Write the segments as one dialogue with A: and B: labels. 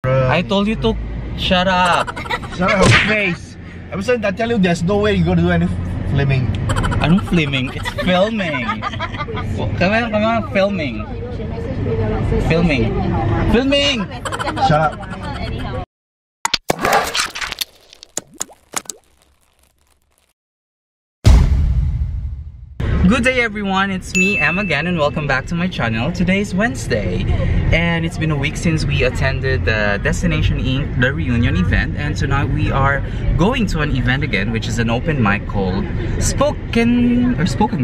A: I told you to shut up.
B: Shut up, face. I'm saying I tell you there's no way you're gonna do any filming.
A: Anong filming? It's filming. Come on, filming. Filming. Filming!
B: Shut up.
A: Good day everyone, it's me, Em again, and welcome back to my channel. Today is Wednesday, and it's been a week since we attended the Destination Ink. The reunion event, and tonight we are going to an event again, which is an open mic called Spoken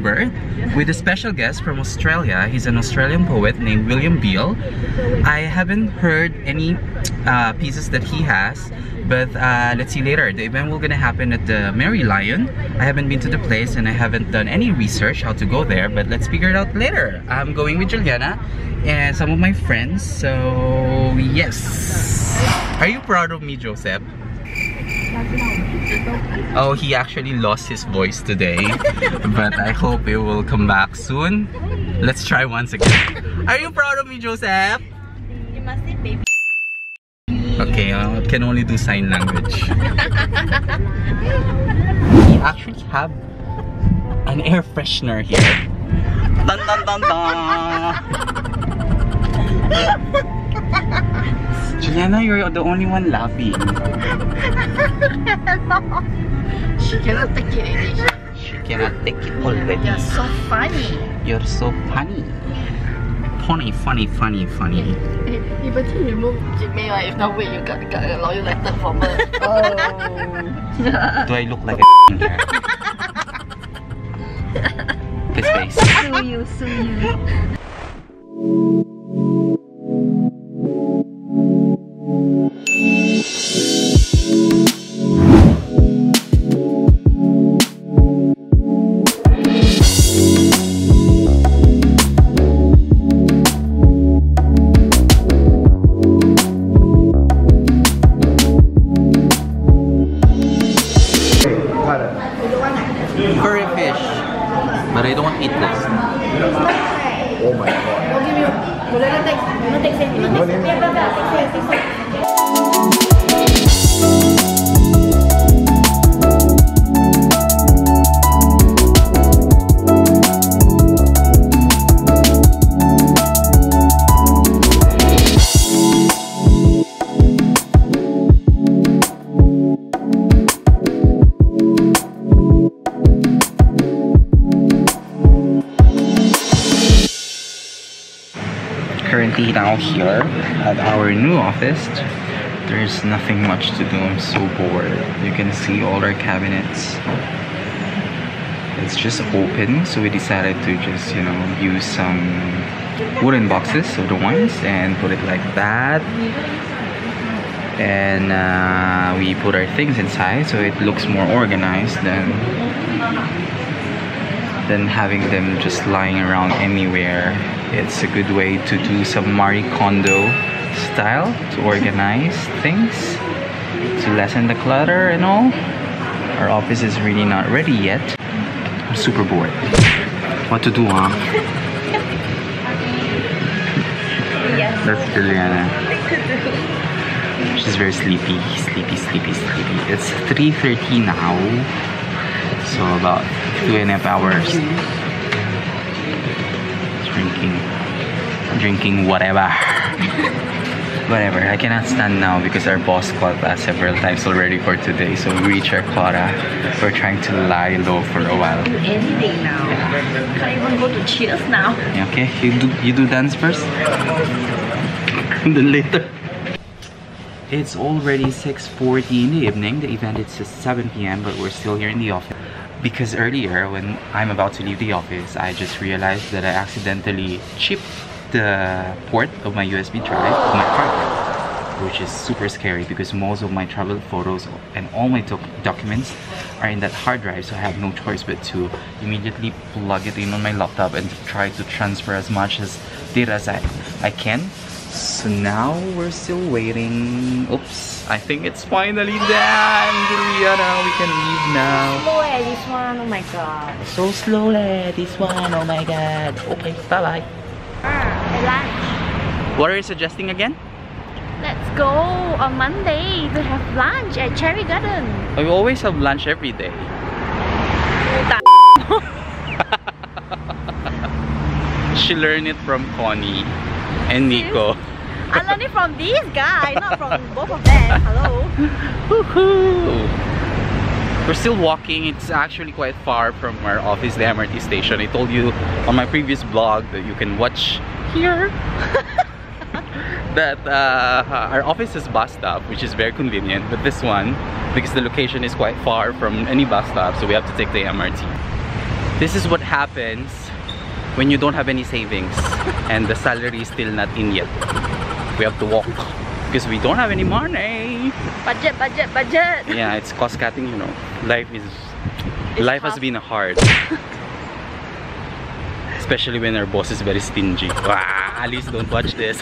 A: Bird, with a special guest from Australia. He's an Australian poet named William Beale. I haven't heard any pieces that he has, but let's see later. The event will gonna happen at the Mary Lion. I haven't been to the place and I haven't done any research how to go there, but let's figure it out later. I'm going with Juliana and some of my friends, so yes. Are you proud of me, Joseph? Oh, he actually lost his voice today, but I hope it will come back soon. Let's try once again. Are you proud of me, Joseph?
C: You must say baby.
A: Okay, I can only do sign language. We actually have an air freshener here. Dun dun dun dun! Juliana, you're the only one laughing.
C: She cannot take it anymore.
A: She cannot take it already.
C: You're so funny.
A: You're so funny. Funny.
C: 你不聽你冇接咩啊？ If not wait, you got a lawyer letter from her. Oh.
A: Do I look like a here? This face.
C: Sue you.
A: Curry fish. But I don't eat this.
B: Oh my god.
A: Currently now here at our new office. There's nothing much to do. I'm so bored. You can see all our cabinets. It's just open, so we decided to just, you know, use some wooden boxes of the wines and put it like that. And we put our things inside so it looks more organized than having them just lying around anywhere. It's a good way to do some Marie Kondo style, to organize things, to lessen the clutter and all. Our office is really not ready yet. I'm super bored. What to do, huh?
C: Yes.
A: That's Juliana. She's very sleepy. It's 3:30 now, so about 2.5 hours. Drinking whatever. I cannot stand now because our boss called us several times already for today, so we reach our quota. We're trying to lie low for a while.
C: Anything now. Can't even go to Cheers now.
A: Okay, you do dance first, and then later. It's already 6:40 in the evening. The event is at 7 p.m. but we're still here in the office. Because earlier, when I'm about to leave the office, I just realized that I accidentally chipped the port of my USB drive of my hard drive, which is super scary because most of my travel photos and all my documents are in that hard drive, so I have no choice but to immediately plug it in on my laptop and try to transfer as much data as I can. So now we're still waiting. Oops, I think it's finally done, Juliana. We can leave now.
C: Slow this one, oh my god.
A: So slowly, this one, oh my god. Okay, bye bye.
C: Lunch.
A: What are you suggesting again?
C: Let's go on Monday to have lunch at Cherry Garden.
A: We always have lunch every day. She learned it from Connie and Nico.
C: I learned it from these guys, not from both of them. Hello.
A: Woohoo! We're still walking. It's actually quite far from our office, the MRT station. I told you on my previous vlog that you can watch here that our office is bus stop, which is very convenient. But this one, because the location is quite far from any bus stop, so we have to take the MRT. This is what happens when you don't have any savings and the salary is still not in yet. We have to walk because we don't have any money.
C: Budget, budget, budget.
A: Yeah, it's cost cutting, you know. Life has been hard. Especially when our boss is very stingy. Ah, at least don't watch this.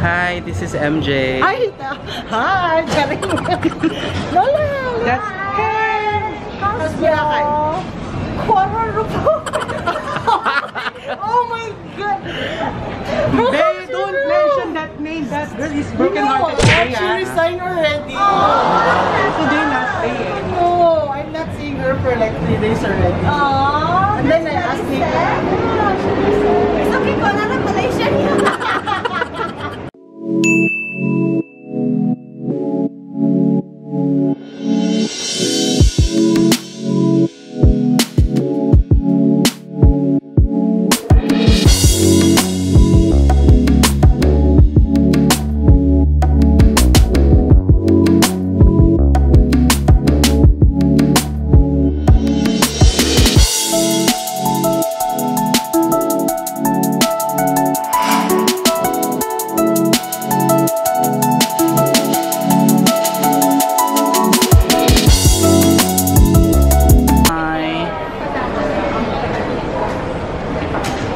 A: Hi, this is MJ.
D: Hi, galing mo. Lola!
A: That's
D: How's Biakay? Kuala Lumpur. Oh my God!
B: They don't mention that name. That girl is broken hearted today.
D: She resigned already.
B: Today last day.
D: No, I'm not seeing her for like 3 days already. And then I asked him.
C: It's okay, Kuala Lumpur, Malaysia.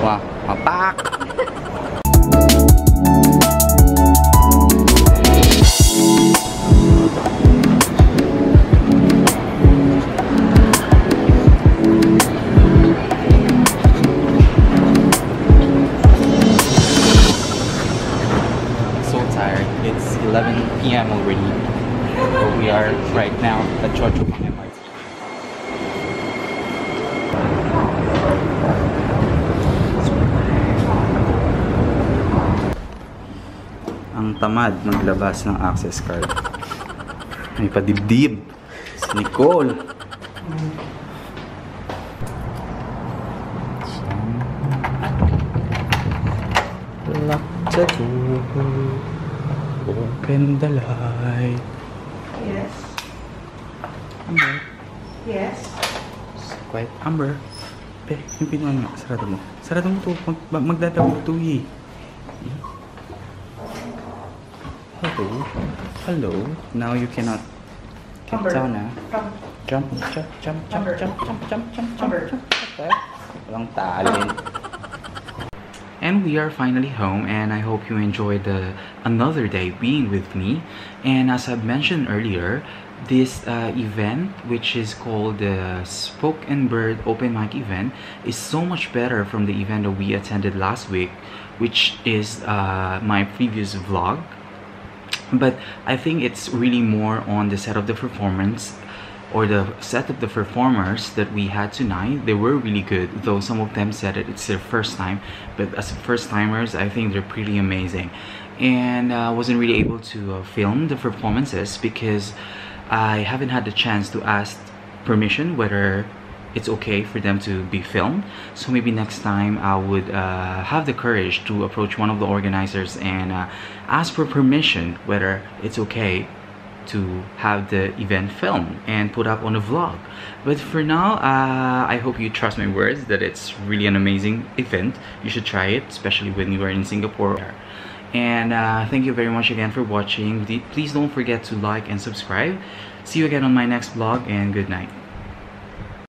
C: Wow, I'm back. So tired. It's 11 p.m. already. But we are right now at Choa Chu Kang MRT. Ang tamad maglabas ng access card. May padibdib si Nicole. Lock the door. Open the light.
D: Yes.
A: Amber.
D: Yes.
A: Quiet. Amber. Be, yung pinuan mo. Sarado mo. Sarado mo to. Magdadawag to eh. Hello. Hello. Now you cannot get down na. Jump, jump, jump, jump, jump, jump, jump, jump, jump, jump. Okay. Walang talent. And we are finally home, and I hope you enjoyed another day being with me. And as I've mentioned earlier, this event, which is called the Spoke and Bird Open Mic event, is so much better from the event that we attended last week, which is my previous vlog. But I think it's really more on the set of the performance or the set of the performers that we had tonight. They were really good, though some of them said that it's their first time, but as first timers I think they're pretty amazing. And I wasn't really able to film the performances because I haven't had the chance to ask permission whether it's okay for them to be filmed. So maybe next time I would have the courage to approach one of the organizers and ask for permission whether it's okay to have the event filmed and put up on a vlog. But for now, I hope you trust my words that it's really an amazing event. You should try it, especially when you are in Singapore. And thank you very much again for watching. Please don't forget to like and subscribe. See you again on my next vlog, and good night.